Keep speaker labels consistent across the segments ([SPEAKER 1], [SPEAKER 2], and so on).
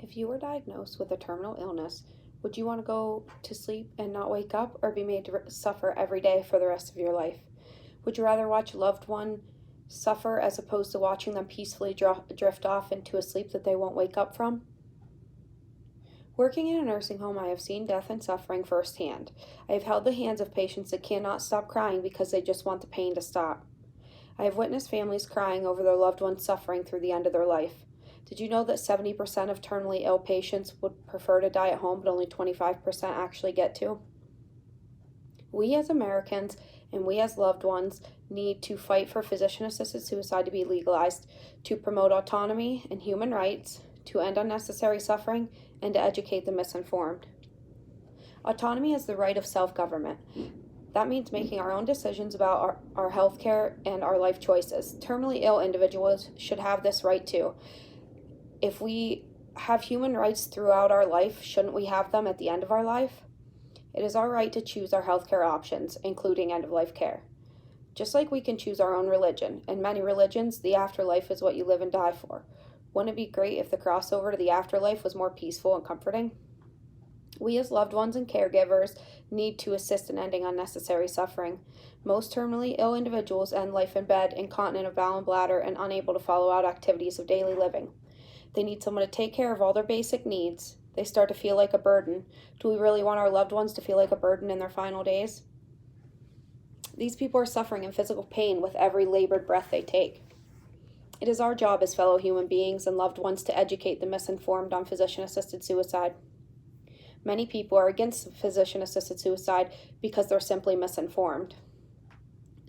[SPEAKER 1] If you were diagnosed with a terminal illness, would you want to go to sleep and not wake up or be made to suffer every day for the rest of your life? Would you rather watch a loved one suffer as opposed to watching them peacefully drift off into a sleep that they won't wake up from? Working in a nursing home, I have seen death and suffering firsthand. I have held the hands of patients that cannot stop crying because they just want the pain to stop. I have witnessed families crying over their loved ones suffering through the end of their life. Did you know that 70% of terminally ill patients would prefer to die at home, but only 25% actually get to? We as Americans and we as loved ones need to fight for physician-assisted suicide to be legalized, to promote autonomy and human rights, to end unnecessary suffering, and to educate the misinformed. Autonomy is the right of self-government. That means making our own decisions about our health care and our life choices. Terminally ill individuals should have this right too. If we have human rights throughout our life, shouldn't we have them at the end of our life? It is our right to choose our healthcare options, including end-of-life care. Just like we can choose our own religion. In many religions, the afterlife is what you live and die for. Wouldn't it be great if the crossover to the afterlife was more peaceful and comforting? We as loved ones and caregivers need to assist in ending unnecessary suffering. Most terminally ill individuals end life in bed, incontinent of bowel and bladder, and unable to follow out activities of daily living. They need someone to take care of all their basic needs. They start to feel like a burden. Do we really want our loved ones to feel like a burden in their final days? These people are suffering in physical pain with every labored breath they take. It is our job as fellow human beings and loved ones to educate the misinformed on physician-assisted suicide. Many people are against physician-assisted suicide because they're simply misinformed.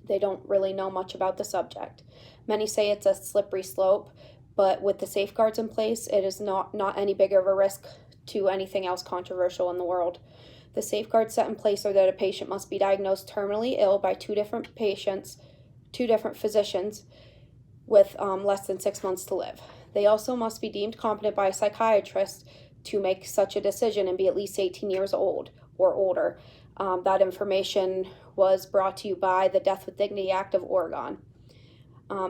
[SPEAKER 1] They don't really know much about the subject. Many say it's a slippery slope, but with the safeguards in place, it is not any bigger of a risk to anything else controversial in the world. The safeguards set in place are that a patient must be diagnosed terminally ill by two different physicians with less than 6 months to live. They also must be deemed competent by a psychiatrist to make such a decision and be at least 18 years old or older. That information was brought to you by the Death with Dignity Act of Oregon.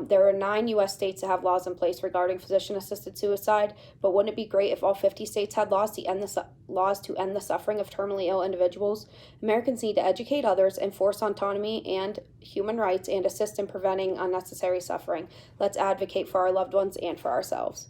[SPEAKER 1] There are 9 U.S. states that have laws in place regarding physician-assisted suicide, but wouldn't it be great if all 50 states had laws to end the suffering of terminally ill individuals? Americans need to educate others, enforce autonomy and human rights, and assist in preventing unnecessary suffering. Let's advocate for our loved ones and for ourselves.